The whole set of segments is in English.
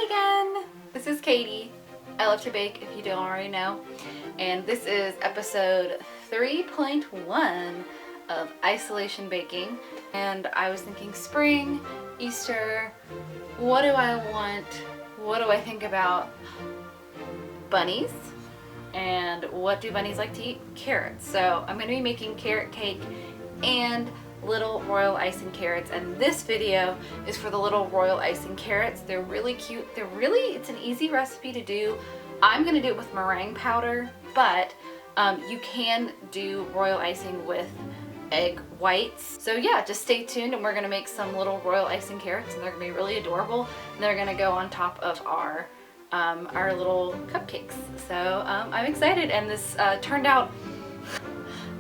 Hi again! This is Katie. I love to bake, if you don't already know. And this is episode 3.1 of Isolation Baking. And I was thinking spring, Easter, what do I want? What do I think about? Bunnies. And what do bunnies like to eat? Carrots. So I'm going to be making carrot cake and little royal icing carrots, and this video is for the little royal icing carrots. They're really cute. It's an easy recipe to do. I'm going to do it with meringue powder, but you can do royal icing with egg whites. So yeah, just stay tuned and we're going to make some little royal icing carrots, and they're going to be really adorable, and they're going to go on top of our little cupcakes. So I'm excited, and this turned out,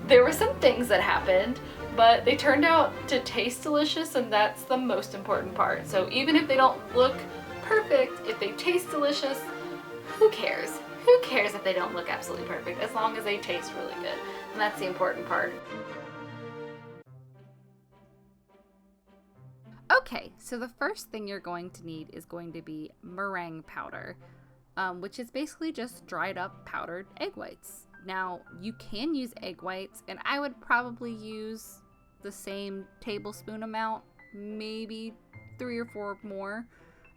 there were some things that happened, but they turned out to taste delicious, and that's the most important part. So even if they don't look perfect, if they taste delicious, who cares? Who cares if they don't look absolutely perfect, as long as they taste really good, and that's the important part. Okay, so the first thing you're going to need is going to be meringue powder, which is basically just dried up powdered egg whites. Now, you can use egg whites, and I would probably use the same tablespoon amount, maybe 3 or 4 more.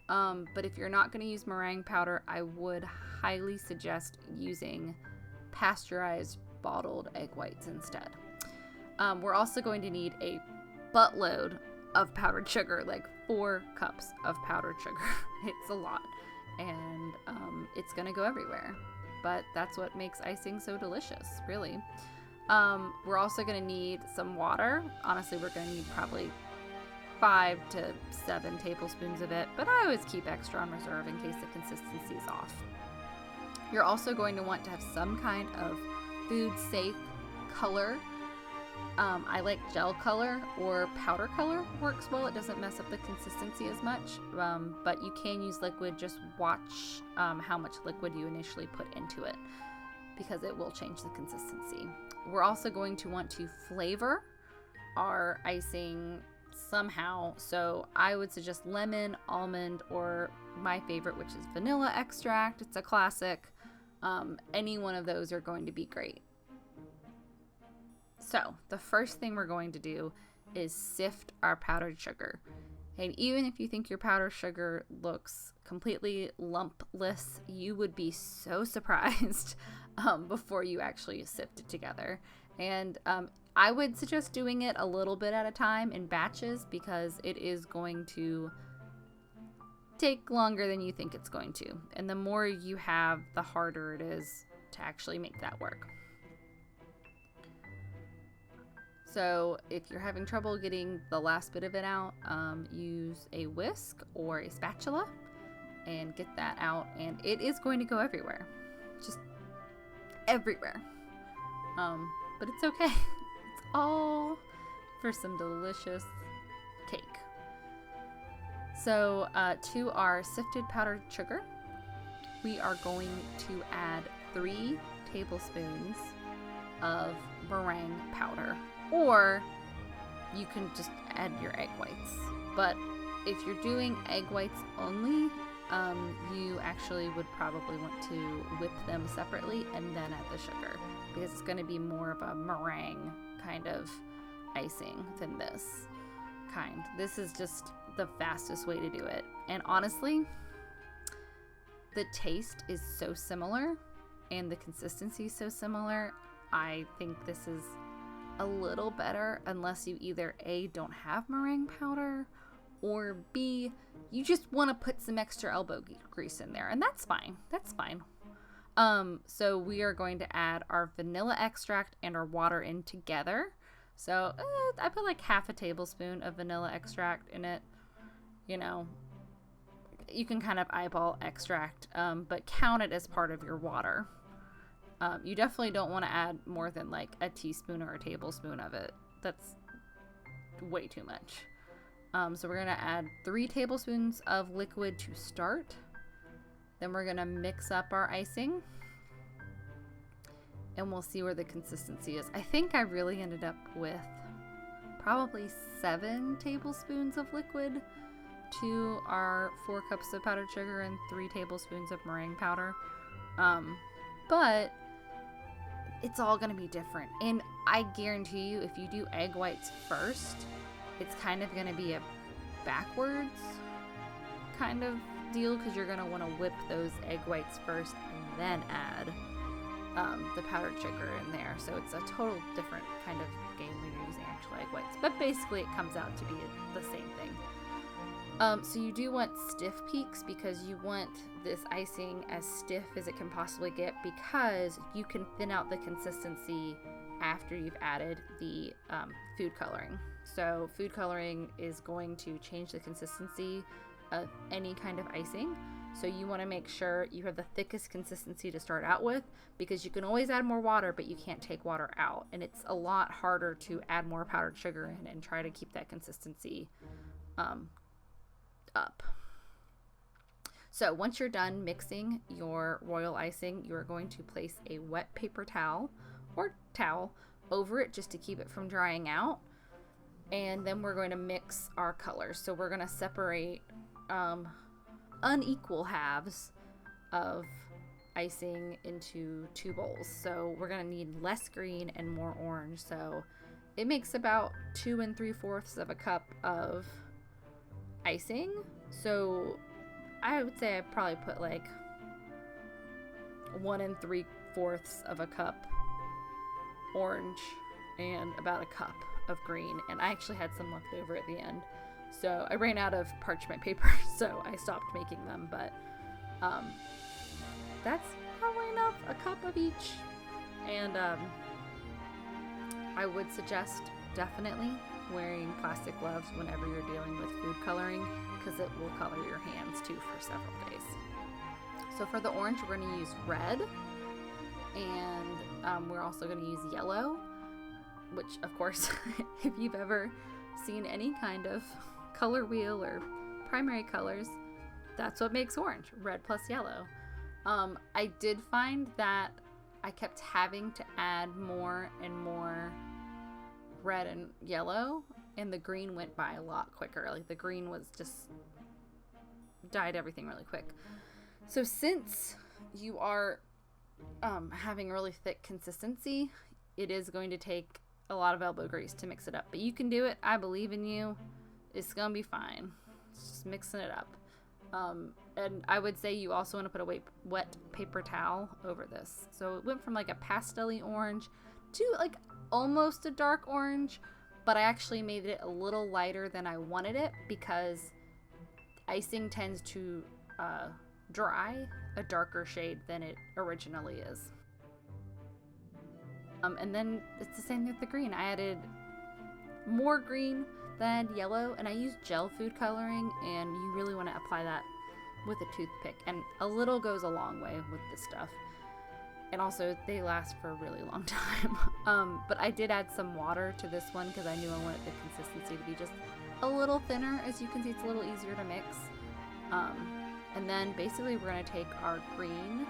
But if you're not going to use meringue powder, I would highly suggest using pasteurized bottled egg whites instead. We're also going to need a buttload of powdered sugar, like 4 cups of powdered sugar. It's a lot, and it's going to go everywhere. But that's what makes icing so delicious, really. We're also going to need some water. Honestly, we're going to need probably 5 to 7 tablespoons of it, but I always keep extra on reserve in case the consistency is off. You're also going to want to have some kind of food-safe color. I like gel color, or powder color works well. It doesn't mess up the consistency as much, but you can use liquid. Just watch how much liquid you initially put into it, because it will change the consistency. We're also going to want to flavor our icing somehow, so I would suggest lemon, almond, or my favorite, which is vanilla extract. It's a classic. Any one of those are going to be great. So the first thing we're going to do is sift our powdered sugar. And even if you think your powdered sugar looks completely lumpless, you would be so surprised before you actually sift it together. And I would suggest doing it a little bit at a time in batches, because it is going to take longer than you think it's going to. And the more you have, the harder it is to actually make that work. So if you're having trouble getting the last bit of it out, use a whisk or a spatula and get that out, and it is going to go everywhere. Just everywhere. But it's okay. It's all for some delicious cake. So to our sifted powdered sugar, we are going to add 3 tablespoons of meringue powder. Or you can just add your egg whites. But if you're doing egg whites only, you actually would probably want to whip them separately and then add the sugar, because it's going to be more of a meringue kind of icing than this kind. This is just the fastest way to do it. And honestly, the taste is so similar and the consistency is so similar. I think this is a little better, unless you either A, don't have meringue powder, or B, you just want to put some extra elbow grease in there, and that's fine. That's fine. So we are going to add our vanilla extract and our water in together. So I put like half a tablespoon of vanilla extract in it. You know, you can kind of eyeball extract, but count it as part of your water. You definitely don't want to add more than like a teaspoon or a tablespoon of it. That's way too much. So we're going to add 3 tablespoons of liquid to start. Then we're going to mix up our icing, and we'll see where the consistency is. I think I really ended up with probably 7 tablespoons of liquid to are 4 cups of powdered sugar and 3 tablespoons of meringue powder. But it's all going to be different. And I guarantee you, if you do egg whites first, it's kind of going to be a backwards kind of deal, because you're going to want to whip those egg whites first and then add the powdered sugar in there. So it's a total different kind of game when you're using actual egg whites. But basically it comes out to be the same thing. So you do want stiff peaks, because you want this icing as stiff as it can possibly get, because you can thin out the consistency after you've added the food coloring. So food coloring is going to change the consistency of any kind of icing. So you want to make sure you have the thickest consistency to start out with, because you can always add more water, but you can't take water out. And it's a lot harder to add more powdered sugar in and try to keep that consistency up. So once you're done mixing your royal icing, you're going to place a wet paper towel or towel over it just to keep it from drying out. And then we're going to mix our colors. So we're going to separate unequal halves of icing into 2 bowls. So we're going to need less green and more orange. So it makes about 2 3/4 of a cup of icing. So I would say I probably put like 1 3/4 of a cup orange and about a cup of green. And I actually had some left over at the end. So I ran out of parchment paper, so I stopped making them. But that's probably enough, a cup of each. And I would suggest definitely wearing plastic gloves whenever you're dealing with food coloring, because it will color your hands too for several days. So for the orange, we're going to use red, and we're also going to use yellow, which of course, if you've ever seen any kind of color wheel or primary colors, that's what makes orange, red plus yellow. I did find that I kept having to add more and more red and yellow, and the green went by a lot quicker. Like the green was just dyed everything really quick. So since you are having really thick consistency, it is going to take a lot of elbow grease to mix it up, but you can do it. I believe in you. It's gonna be fine. It's just mixing it up. And I would say you also want to put a wet paper towel over this. So it went from like a pastel-y orange to like almost a dark orange, but I actually made it a little lighter than I wanted it, because icing tends to dry a darker shade than it originally is. And then it's the same with the green. I added more green than yellow, and I used gel food coloring, and you really want to apply that with a toothpick, and a little goes a long way with this stuff. And also they last for a really long time. But I did add some water to this one because I knew I wanted the consistency to be just a little thinner. As you can see, it's a little easier to mix. And then basically we're going to take our green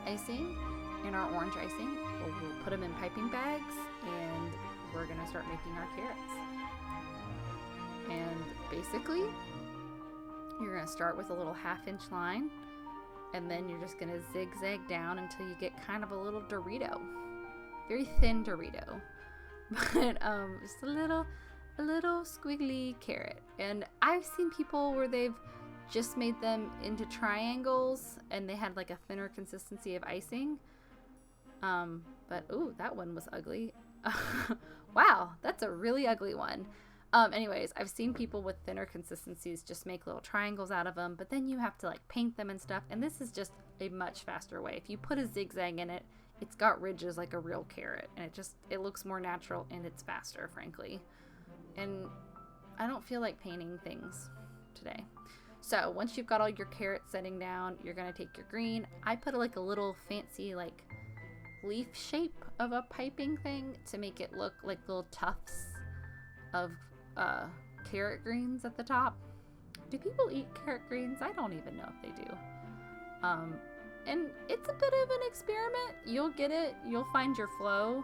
icing and our orange icing, we'll put them in piping bags, and we're going to start making our carrots. And basically you're going to start with a little 1/2-inch line, and then you're just going to zigzag down until you get kind of a little Dorito. Very thin Dorito. But just a little squiggly carrot. And I've seen people where they've just made them into triangles and they had like a thinner consistency of icing. But ooh, that one was ugly. Wow, that's a really ugly one. Anyways, I've seen people with thinner consistencies just make little triangles out of them, but then you have to like paint them and stuff, and this is just a much faster way. If you put a zigzag in it, it's got ridges like a real carrot, and it looks more natural, and it's faster, frankly. And I don't feel like painting things today. So once you've got all your carrots setting down, you're gonna take your green. I put like a little fancy like leaf shape of a piping thing to make it look like little tufts of carrot greens at the top. Do people eat carrot greens? I don't even know if they do. And it's a bit of an experiment. You'll get it. You'll find your flow.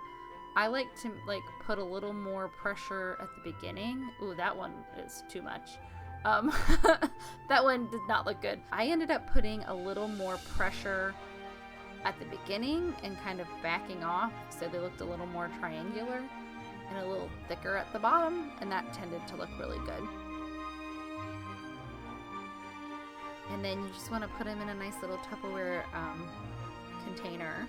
I like to like put a little more pressure at the beginning. Ooh, that one is too much. That one did not look good. I ended up putting a little more pressure at the beginning and kind of backing off, so they looked a little more triangular and a little thicker at the bottom, and that tended to look really good. And then you just want to put them in a nice little Tupperware container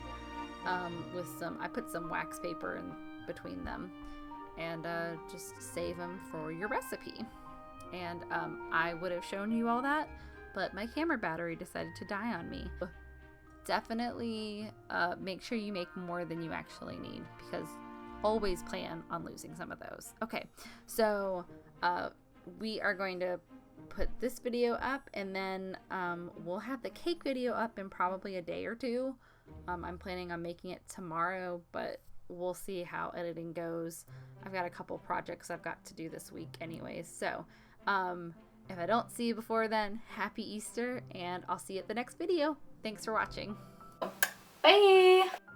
with I put some wax paper in between them, and just save them for your recipe. And I would have shown you all that, but my camera battery decided to die on me. Definitely make sure you make more than you actually need, because always plan on losing some of those. Okay, so we are going to put this video up, and then we'll have the cake video up in probably a day or two. I'm planning on making it tomorrow, but we'll see how editing goes. I've got a couple projects I've got to do this week anyways, so if I don't see you before then, happy Easter, and I'll see you at the next video. Thanks for watching. Bye!